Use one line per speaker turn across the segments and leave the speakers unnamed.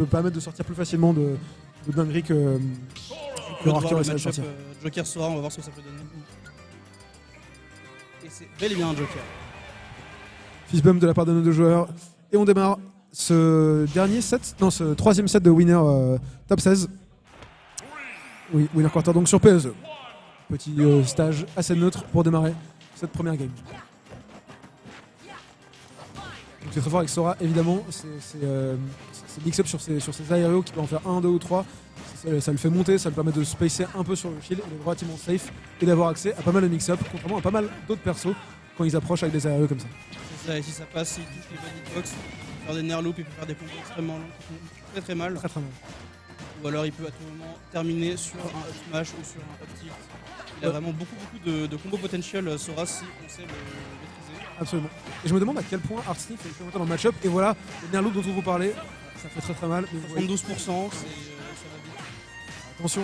peut permettre de sortir plus facilement de dingueries que Archer essaie de sortir.
Joker Sora, on va voir ce que ça peut donner. Et c'est bel et bien un Joker.
Fist bump de la part de nos deux joueurs. Et on démarre ce troisième set de winner top 16. Oui, winner quarter donc sur PSE. Petit stage assez neutre pour démarrer cette première game. Donc c'est très fort avec Sora, évidemment. C'est mix-up sur ses aérios qui peut en faire 1, 2 ou 3. Ça le fait monter, ça le permet de spacer un peu sur le shield, il est relativement safe et d'avoir accès à pas mal de mix-up, contrairement à pas mal d'autres persos quand ils approchent avec des aérios comme ça.
C'est ça, et si ça passe, il touche les body box, il peut faire des nair loops, il peut faire des combos extrêmement longs qui font très très mal.
Très très mal.
Ou alors il peut à tout moment terminer sur un up smash ou sur un up tilt. Il a vraiment beaucoup de combos potentiel Sora si on sait le maîtriser.
Absolument. Et je me demande à quel point Artsnif est expérimenté dans le match-up. Et voilà, le nair loop dont on vous parlait, ça fait très très mal. Mais
72%, ça va vite.
Attention.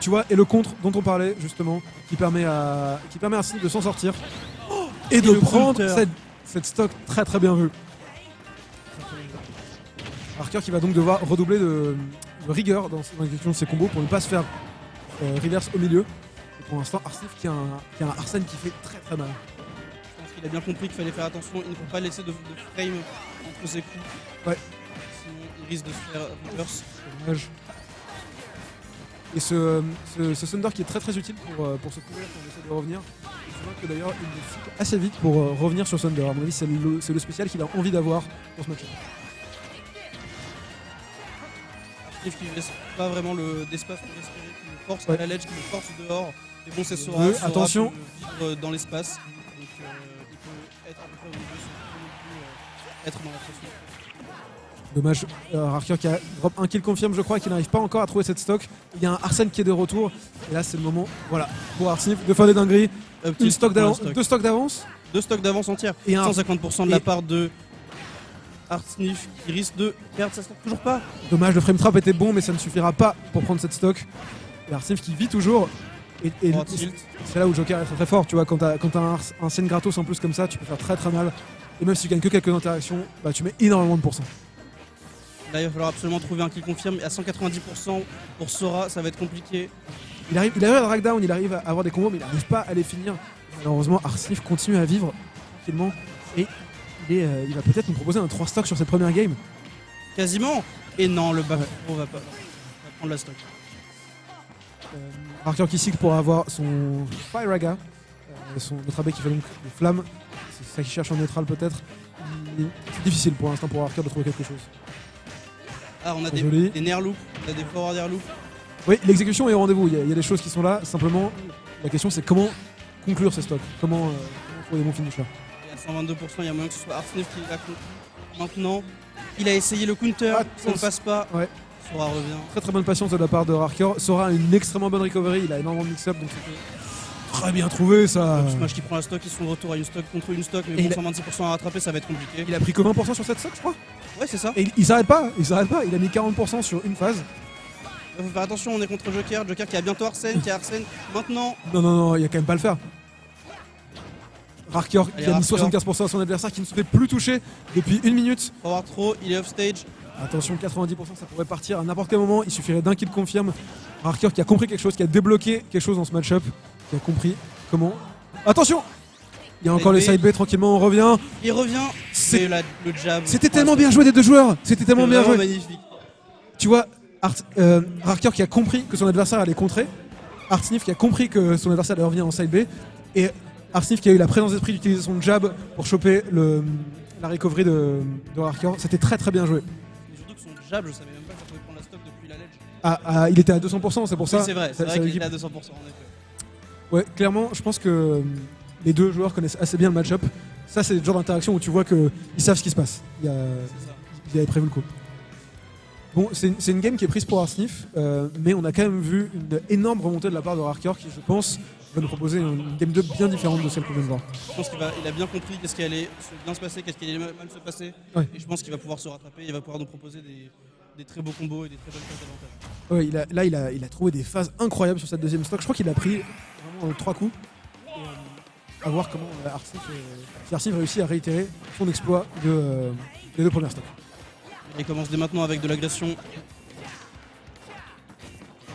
Tu vois, et le contre dont on parlait justement, qui permet à Artsnif de s'en sortir et de prendre cette stock très très bien vue. Archer qui va donc devoir redoubler de rigueur dans l'exécution de ses combos pour ne pas se faire reverse au milieu. Et pour l'instant, Artsnif qui a un Arsène qui fait très très mal.
Je pense qu'il a bien compris qu'il fallait faire attention, il ne faut pas laisser de frame entre ses coups.
Ouais.
Sinon il risque de se faire reverse.
Dommage. Et ce Thunder qui est très très utile pour se couvrir quand on essaie de revenir. Et je vois que d'ailleurs il le cycle assez vite pour revenir sur Thunder. À mon avis, c'est le spécial qu'il a envie d'avoir pour ce match.
Artsnif qui ne laisse pas vraiment d'espace pour respirer, qui le force à la ledge, qui le force dehors. Mais bon, c'est Sora.
Attention.
Sora peut vivre dans l'espace. Donc il peut être à peu près au milieu sans être dans la pression.
Dommage, Archer qui a drop un kill confirme je crois et qui n'arrive pas encore à trouver cette stock. Il y a un Arsène qui est de retour et là c'est le moment pour Artsnif de faire des dingueries. Deux stocks d'avance.
Deux stocks d'avance entière. Et 150% de la part de Artsnif qui risque de perdre sa stock toujours pas.
Dommage, le frame trap était bon mais ça ne suffira pas pour prendre cette stock. Et Artsnif qui vit toujours. Et c'est là où Joker est très très fort, tu vois, quand t'as un scène gratos en plus comme ça, tu peux faire très très mal. Et même si tu gagnes que quelques interactions, bah tu mets énormément de pourcents.
Là, il va falloir absolument trouver un qui confirme. Et à 190% pour Sora, ça va être compliqué.
Il arrive à drag down, il arrive à avoir des combos, mais il n'arrive pas à les finir. Malheureusement, Artsnif continue à vivre tranquillement. Et il va peut-être nous proposer un 3 stock sur cette première game.
Quasiment. Et non, le back pro va prendre la stock.
Archer qui cycle pour avoir son Firaga. Son autre AB qui fait donc des flammes. C'est ça qu'il cherche en neutral peut-être. C'est difficile pour l'instant pour Archer de trouver quelque chose.
Ah, on a des nair loops, on a des forward air loops.
Oui, l'exécution est au rendez-vous. Il y a des choses qui sont là. Simplement, la question c'est comment conclure ces stocks. Comment trouver des bons finishers.
Et à 122%, il y a moyen que ce soit Artsnif qui l'a conclu. Maintenant, il a essayé le counter, ça ne passe pas.
Ouais.
Sora revient.
Très très bonne patience de la part de Archer. Sora a une extrêmement bonne recovery. Il a énormément de mix-up, donc c'était très bien trouvé ça.
Smash qui prend la stock, ils sont de retour à une stock contre une stock, mais bon, 126% à rattraper, ça va être compliqué.
Il a pris que 20% sur cette stock, je crois.
Ouais, c'est ça.
Et il s'arrête pas, il a mis 40% sur une phase.
Il faut faire attention, on est contre Joker qui a bientôt Arsène, qui a Arsène maintenant.
Non, il a quand même pas le faire. Archer qui a mis 75% à son adversaire qui ne se fait plus toucher depuis 1 minute.
Forward throw, il est off stage.
Attention, 90%, ça pourrait partir à n'importe quel moment. Il suffirait d'un kill confirme. Archer qui a compris quelque chose, qui a débloqué quelque chose dans ce match-up, qui a compris comment. Attention! Il y a encore les side B, tranquillement, on revient.
Il revient. C'est le jab.
C'était tellement bien joué des deux joueurs. C'était tellement bien joué.
Magnifique.
Tu vois, Archer qui a compris que son adversaire allait contrer. Artsnif qui a compris que son adversaire allait revenir en side B. Et Artsnif qui a eu la présence d'esprit d'utiliser son jab pour choper la recovery de Archer. C'était très très bien joué.
Et surtout que son jab, je savais même pas que ça pouvait prendre la stock depuis la ledge.
Il était à 200%, c'est pour ça.
Oui, c'est vrai qu'il était à 200% en effet.
Ouais, clairement, je pense que les deux joueurs connaissent assez bien le match-up. Ça, c'est le genre d'interaction où tu vois qu'ils savent ce qui se passe. Ils avaient prévu le coup. Bon, c'est une game qui est prise pour Artsnif, mais on a quand même vu une énorme remontée de la part de Archer qui, je pense, va nous proposer une game 2 bien différente de celle qu'on vient de voir.
Je pense qu'il a bien compris qu'est-ce qui allait bien se passer, qu'est-ce qui allait mal se passer. Ouais. Et je pense qu'il va pouvoir se rattraper, il va pouvoir nous proposer des très beaux combos et des très bonnes phases d'avantage.
Ouais, il a trouvé des phases incroyables sur cette deuxième stock. Je crois qu'il a pris vraiment 3 coups. Et, à voir comment Artsnif réussit à réitérer son exploit des deux premières stocks.
Il commence dès maintenant avec de l'agression.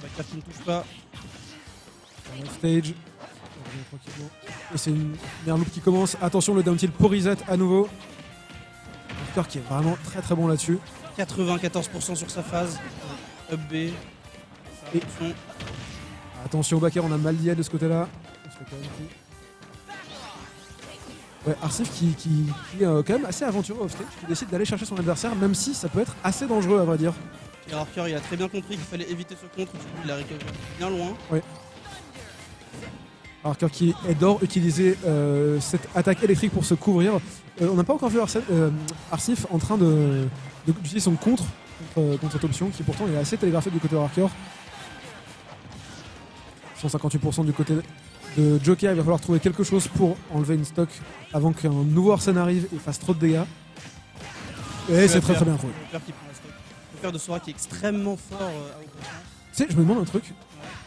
Backer qui ne touche pas.
Stage. Et c'est une merloupe qui commence. Attention, le down tilt pour reset à nouveau. Archer qui est vraiment très très bon là-dessus.
94% sur sa phase. Up B.
Et attention au backer, on a Maldiel de ce côté-là. Ouais, Arsif qui est quand même assez aventureux off-stage, qui décide d'aller chercher son adversaire, même si ça peut être assez dangereux à vrai dire.
Et Archer, il a très bien compris qu'il fallait éviter ce contre, du coup il a recover bien loin.
Ouais. Archer qui adore utiliser cette attaque électrique pour se couvrir. On n'a pas encore vu Arsif en train d'utiliser son contre cette option, qui pourtant est assez télégraphiée du côté de Archer. 158% du côté de Joker, il va falloir trouver quelque chose pour enlever une stock avant qu'un nouveau Arsène arrive et fasse trop de dégâts. Et c'est très bien trouvé.
Le père de Sora qui est extrêmement fort à opposition.
Tu sais, je me demande un truc.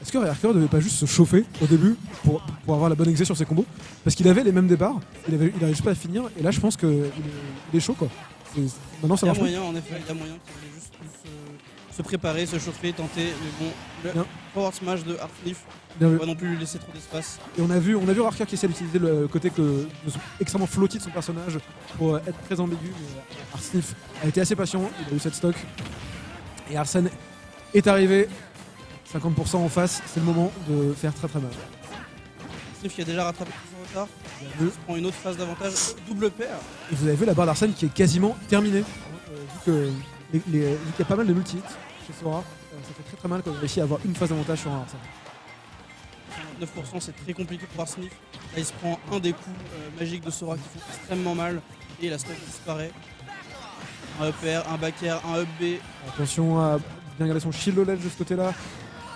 Est-ce que Archer devait pas juste se chauffer au début pour avoir la bonne exé sur ses combos? Parce qu'il avait les mêmes départs, il n'arrive juste pas à finir, et là je pense qu'il est chaud quoi. Maintenant ça marche.
Il y a moyen, en effet, il y a moyen qu'il voulait juste se préparer, se chauffer, tenter. Mais bon, le forward smash de Artnif ne va pas non plus lui laisser trop d'espace.
Et on a vu Archer qui essaie d'utiliser le côté extrêmement flotti de son personnage pour être très ambigu, mais Artnif a été assez patient, il a eu cette stock. Et Arsène est arrivé. 50% en face, c'est le moment de faire très mal.
Artnif qui a déjà rattrapé tout son retard. Il prend une autre phase d'avantage, double paire.
Et vous avez vu la barre d'Arsène qui est quasiment terminée. Vu qu'il y a pas mal de multi-hits chez Sora, ça fait très mal quand on réussit à avoir une phase d'avantage sur un Arsène.
9% c'est très compliqué pour Arsnif. Là il se prend un des coups magiques de Sora qui font extrêmement mal et la stock disparaît. Un up air, un back air, un up B.
Attention à bien garder son shield au ledge de ce côté-là.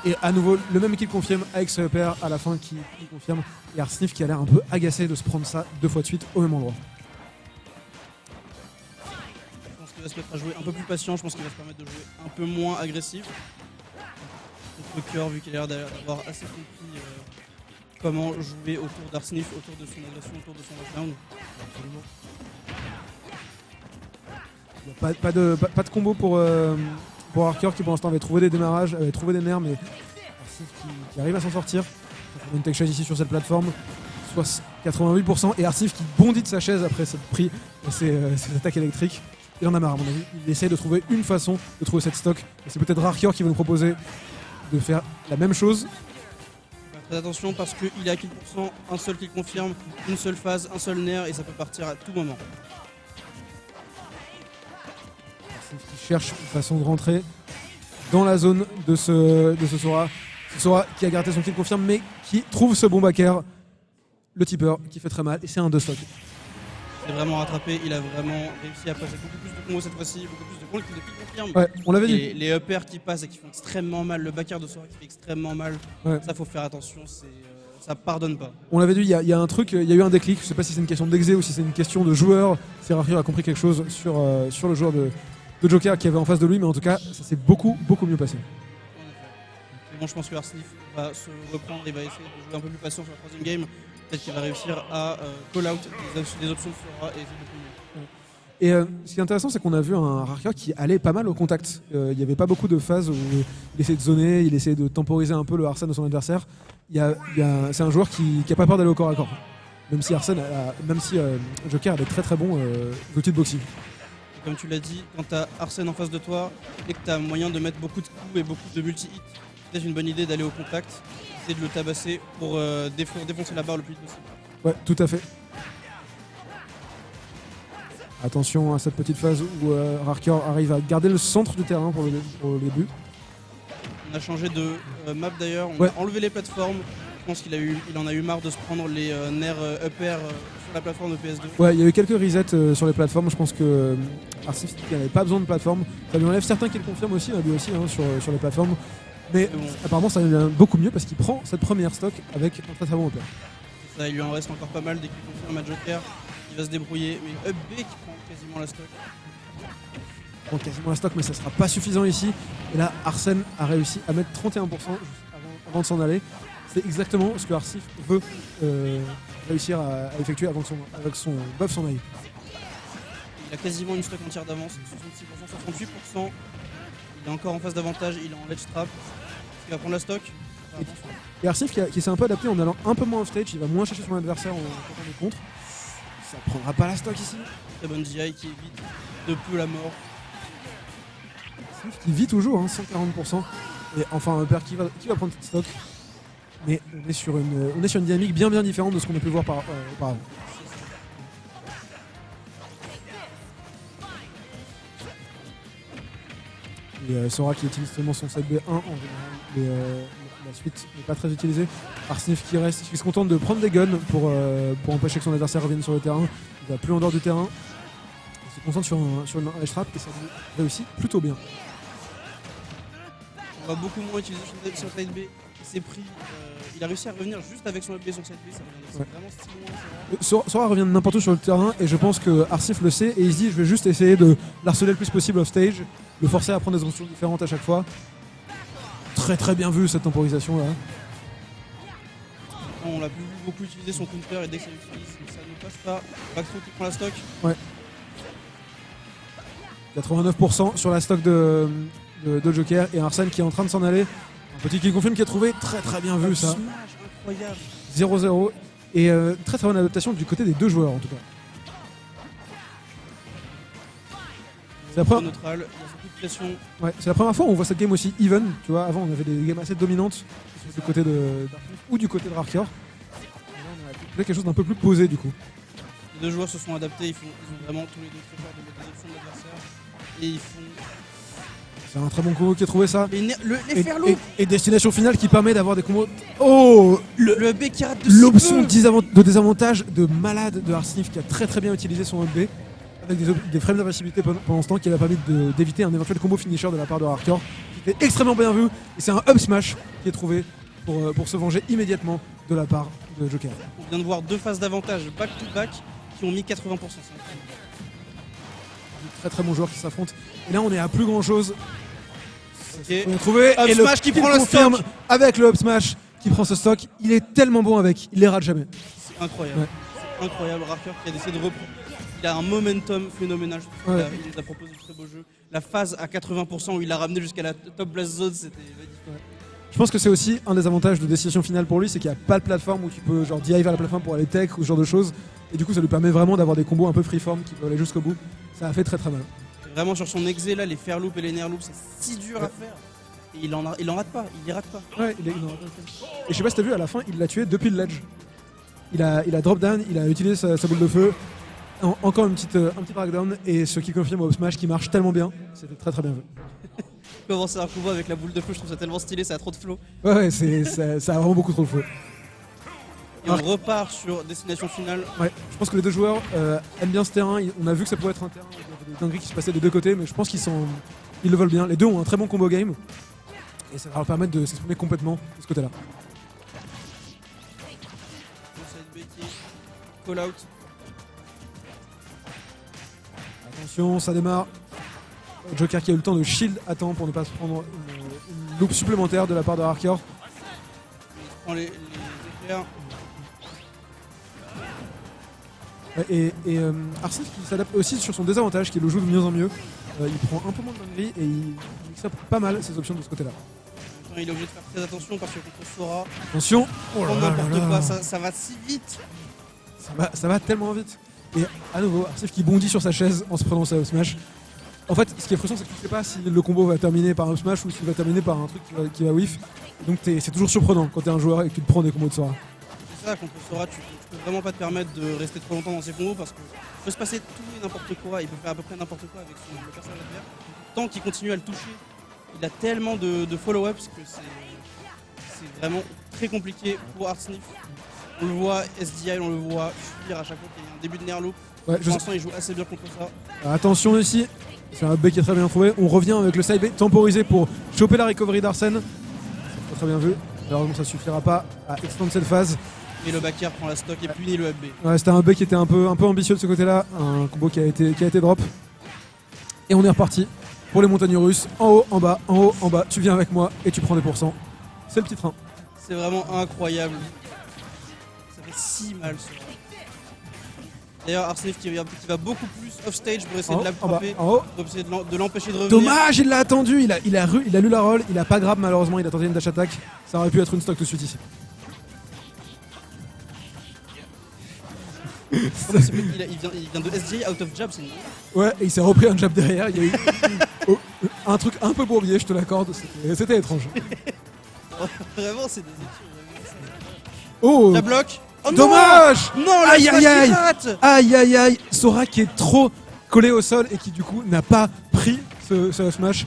Et à nouveau, le même qui confirme avec ce up air à la fin qui confirme. Et Arsnif qui a l'air un peu agacé de se prendre ça 2 fois de suite au même endroit.
Je pense qu'il va se mettre à jouer un peu plus patient, je pense qu'il va se permettre de jouer un peu moins agressif. Contre le cœur, vu qu'il a l'air d'avoir assez compris comment jouer autour d'Arsnif, autour de son agression, autour de son knockdown.
Absolument. Pas de combo pour Archer qui pour l'instant avait trouvé des démarrages, avait trouvé des nerfs, mais Arsnif qui arrive à s'en sortir. On a une tech shot ici sur cette plateforme, soit 88%, et Arsnif qui bondit de sa chaise après cette pris ses attaques électriques. Il en a marre à mon avis, il essaye de trouver une façon de trouver cette stock, et c'est peut-être Archer qui va nous proposer de faire la même chose.
Faites attention parce qu'il est à kill %, un seul qui confirme, une seule phase, un seul nerf et ça peut partir à tout moment.
Qui cherche une façon de rentrer dans la zone de ce Sora. Sora qui a gardé son kill confirme mais qui trouve ce bon backer, le tipper qui fait très mal et c'est un 2 stock.
Il est vraiment rattrapé, il a vraiment réussi à passer beaucoup plus de combos cette fois-ci, beaucoup plus de points de kill confirme.
Ouais, on l'avait dit.
Les up airs qui passent et qui font extrêmement mal, le backer de Sora qui fait extrêmement mal,
ouais.
Ça faut faire attention, ça pardonne pas.
On l'avait dit, il y a un truc, il y a eu un déclic, je sais pas si c'est une question d'exé ou si c'est une question de joueur, si Archer a compris quelque chose sur le joueur de Joker qui avait en face de lui, mais en tout cas ça s'est beaucoup mieux passé.
Mais bon, je pense que Arsnif va se reprendre et va essayer de jouer un peu plus patient sur la troisième game. Peut-être qu'il va réussir à call out des options de Sora et essayer de plus.
Et ce qui est intéressant, c'est qu'on a vu un Archer qui allait pas mal au contact. Il n'y avait pas beaucoup de phases où il essayait de zoner, il essayait de temporiser un peu le Arsène de son adversaire. C'est un joueur qui n'a pas peur d'aller au corps à corps. Même si Joker a des très bons outils de boxing.
Comme tu l'as dit, quand tu as Arsène en face de toi et que tu as moyen de mettre beaucoup de coups et beaucoup de multi-hits, c'est peut-être une bonne idée d'aller au contact, essayer de le tabasser pour défoncer la barre le plus vite possible.
Ouais, tout à fait. Attention à cette petite phase où Archer arrive à garder le centre du terrain pour le début.
On a changé de map d'ailleurs, on a enlevé les plateformes. Je pense qu'il en a eu marre de se prendre les nerfs up air sur la plateforme de PS2. Ouais,
il y a eu quelques resets sur les plateformes. Je pense que Arsif n'avait pas besoin de plateforme. Ça lui enlève certains qui le confirment aussi, lui aussi sur les plateformes. Mais bon, apparemment ça lui beaucoup mieux parce qu'il prend cette première stock avec un très bon up air.
Ça, il lui en reste encore pas mal dès qu'il confirme à Joker. Il va se débrouiller, mais up B qui prend quasiment la stock.
Il prend quasiment la stock, mais ça sera pas suffisant ici. Et là, Arsène a réussi à mettre 31% avant de s'en aller. C'est exactement ce que Arsif veut réussir à effectuer avant que son buff s'en aille.
Il a quasiment une stock entière d'avance, 66%, 68%. Il est encore en phase d'avantage, il est en ledge trap. Il va prendre la stock.
Et Arsnif qui s'est un peu adapté en allant un peu moins off stage, il va moins chercher son adversaire quand on est contre. Ça prendra pas la stock ici.
Très bonne GI qui évite de peu la mort.
Arsnif qui vit toujours, hein, 140%. Et enfin un père qui va prendre cette stock. Mais on est sur une dynamique bien différente de ce qu'on a pu voir auparavant. Et Sora qui utilise seulement son side B1 en général, mais la suite n'est pas très utilisée. Arsnif qui se contente de prendre des guns pour empêcher que son adversaire revienne sur le terrain. Il va plus en dehors du terrain. Il se concentre sur une edge trap et ça réussit plutôt bien.
On va beaucoup moins utiliser son side B. Il a réussi à revenir juste avec son up B et son side B. C'est vraiment stylé.
Sora revient de n'importe où sur le terrain et je pense que Arsnif le sait et il se dit je vais juste essayer de l'harceler le plus possible off stage, le forcer à prendre des options différentes à chaque fois. Très bien vu cette temporisation là.
On l'a plus beaucoup utilisé son counter et dès que ça l'utilise, ça ne passe pas. Backthrow qui prend la stock.
Ouais. 89% sur la stock de Joker et Arsène qui est en train de s'en aller. Un petit kill confirm qui a trouvé très bien vu ça.
Smash incroyable.
0-0 et très bonne adaptation du côté des deux joueurs en tout cas. C'est la première...
neutral, il y a beaucoup de pression.
Ouais, c'est la première fois où on voit cette game aussi even. Tu vois, avant on avait des games assez dominantes du côté de Darkness ou du côté de Rarkyor. Là on a quelque chose d'un peu plus posé du coup.
Les deux joueurs se sont adaptés, ils ont vraiment tous les deux très peur de mettre des options de l'adversaire. Et ils font.
C'est un très bon combo qui a trouvé ça.
Les Fairloop
et destination finale qui permet d'avoir des combos. Oh,
le B qui rate de
l'option de désavantage de malade de Arsnif qui a très bien utilisé son B avec des frames d'invincibilité pendant ce temps qui a permis d'éviter un éventuel combo finisher de la part de Rarkyor qui était extrêmement bien vu et c'est un up smash qui est trouvé pour se venger immédiatement de la part de Joker.
On vient de voir deux phases d'avantage back to back qui ont mis 80%.
Très bon joueur qui s'affronte et là on est à plus grand chose.
Okay.
On a trouvé
up
et
smash qui prend le stock
avec le up smash qui prend ce stock. Il est tellement bon avec, il les rate jamais.
C'est incroyable. Ouais. C'est incroyable. Rarkyor qui a décidé de reprendre. Il a un momentum phénoménal.
Ouais.
Il nous a proposé de très beaux jeux. La phase à 80% où il l'a ramené jusqu'à la top blast zone, c'était magnifique.
Ouais. Je pense que c'est aussi un des avantages de destination finale pour lui, c'est qu'il n'y a pas de plateforme où tu peux genre dive vers la plateforme pour aller tech ou ce genre de choses. Et du coup ça lui permet vraiment d'avoir des combos un peu freeform qui peuvent aller jusqu'au bout. Ça a fait très mal.
Vraiment sur son exé là, les fair loop et les near loop, c'est si dur à faire. Et il en rate pas, il les rate pas.
Ouais, il en rate pas. Et je sais pas si t'as vu, à la fin il l'a tué depuis le ledge. Il a drop down, il a utilisé sa boule de feu. Encore un petit breakdown et ce qui confirme au up smash qui marche tellement bien. C'était très bien vu.
Commencer un combo avec la boule de feu, je trouve ça tellement stylé, ça a trop de flow.
Ouais, ça a vraiment beaucoup trop de flow.
Et on repart sur destination finale.
Ouais, je pense que les deux joueurs aiment bien ce terrain. On a vu que ça pouvait être un terrain avec des dingueries qui se passaient des deux côtés, mais je pense qu'ils le veulent bien. Les deux ont un très bon combo game et ça va leur permettre de s'exprimer complètement de ce côté-là.
Call out.
Attention, ça démarre. Joker qui a eu le temps de shield à temps pour ne pas se prendre une loupe supplémentaire de la part de Rarkyor.
Il prend les éclairs.
Et Arsnif qui s'adapte aussi sur son désavantage, qui le joue de mieux en mieux. Il prend un peu moins de dinguerie et il mixe pas mal ses options de ce côté-là.
Il est obligé de faire très attention parce que contre Sora,
attention,
n'importe quoi, ça va si vite.
Ça va tellement vite. Et à nouveau, Arsnif qui bondit sur sa chaise en se prenant sa up smash. En fait, ce qui est frustrant, c'est que tu ne sais pas si le combo va terminer par un up smash ou s'il va terminer par un truc qui va whiff. Donc c'est toujours surprenant quand tu es un joueur et que tu te prends des combos de Sora.
C'est ça, contre Sora, tu peux vraiment pas te permettre de rester trop longtemps dans ses combos parce qu'il peut se passer tout et n'importe quoi, il peut faire à peu près n'importe quoi avec le personnage adverse. Tant qu'il continue à le toucher, il a tellement de follow-ups que c'est vraiment très compliqué pour Arsnif. On le voit SDI, on le voit fuir à chaque fois qu'il y a un début de Nerloop. Ouais, pour l'instant, il joue assez bien contre ça.
Attention ici, c'est un B qui est très bien trouvé. On revient avec le side B temporisé pour choper la recovery d'Arsène. C'est très bien vu. Malheureusement, ça suffira pas à extendre cette phase.
Et le backer prend la stock et punit le FB.
Ouais, c'était un B qui était un peu ambitieux de ce côté-là. Un combo qui a été drop. Et on est reparti pour les montagnes russes. En haut, en bas, en haut, en bas. Tu viens avec moi et tu prends des pourcents. C'est le petit train.
C'est vraiment incroyable. Ça fait si mal ce D'ailleurs, Arsenic qui va beaucoup plus off-stage pour essayer de
En bas,
l'attraper,
en haut.
pour essayer de l'empêcher de revenir.
Dommage, il l'a attendu, il a lu la roll, il a pas grab malheureusement, il a tenté une dash attack. Ça aurait pu être une stock tout de suite ici.
Il vient de SJ out of jab, c'est une...
Ouais, et il s'est repris un jab derrière, il y a eu un truc un peu bourbier, je te l'accorde, c'était étrange.
Vraiment, c'est des études.
Oh,
La bloque. Oh non.
dommage.
Non,
Aïe
la
aïe aïe.
pirate.
Aïe aïe aïe, Sora qui est trop collé au sol et qui du coup n'a pas pris ce smash.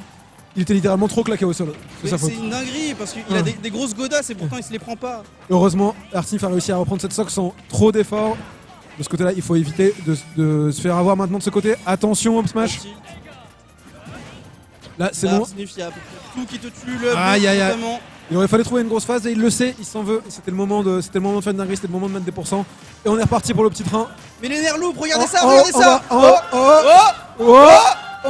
Il était littéralement trop claqué au sol, c'est sa faute.
C'est une dinguerie parce qu'il a des grosses godasses et pourtant il se les prend pas.
Heureusement, Arsenic a réussi à reprendre cette stock sans trop d'efforts. De ce côté-là, il faut éviter de se faire avoir maintenant de ce côté. Attention, up smash. Là, c'est bon.
Arsenic, il y a à peu près tout qui te tue. Le
Aïe aïe aïe.
notamment.
Il aurait fallu trouver une grosse phase et il le sait, il s'en veut. C'était le moment de faire une dinguerie, c'était le moment de mettre des pourcents. Et on est reparti pour le petit train.
Mais les nerfs loupes, regardez ça,
Oh,
regardez
oh,
ça.
oh, oh, oh,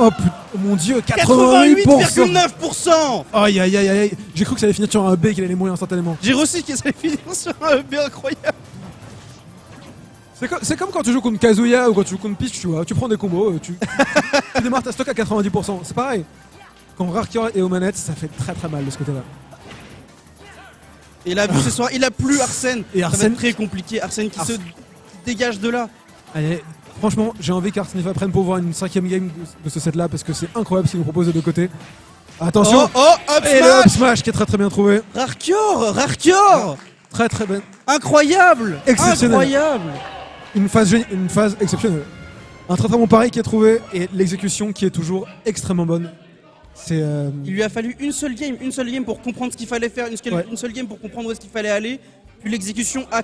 oh putain, mon dieu, 88%.
88,9%.
Aïe aïe aïe aïe. J'ai cru que ça allait finir sur un B, qu'il allait mourir instantanément.
J'ai reçu que ça allait finir sur un B incroyable.
C'est comme quand tu joues contre Kazuya ou quand tu joues contre Peach, tu vois. Tu prends des combos, tu démarres ta stock à 90%. C'est pareil. Quand Rarkior est aux manettes, ça fait très très mal de ce côté-là.
Et là, vu ce soir, il a plus Arsène.
Et
Ça va
Arsène
être très compliqué. Arsène qui se dégage de là.
Allez, franchement, j'ai envie qu'Arsenic prenne pour voir une 5ème game de ce set-là parce que c'est incroyable ce qu'il nous propose de deux côtés. Attention.
Up
Et le
smash.
up smash qui est très très bien trouvé.
Rarkior.
Très très bien.
Incroyable.
Exceptionnel.
Incroyable.
Une phase exceptionnelle. Un très très bon pari qui est trouvé et l'exécution qui est toujours extrêmement bonne. C'est
Il lui a fallu une seule game pour comprendre ce qu'il fallait faire, une seule game pour comprendre où est-ce qu'il fallait aller. Puis l'exécution à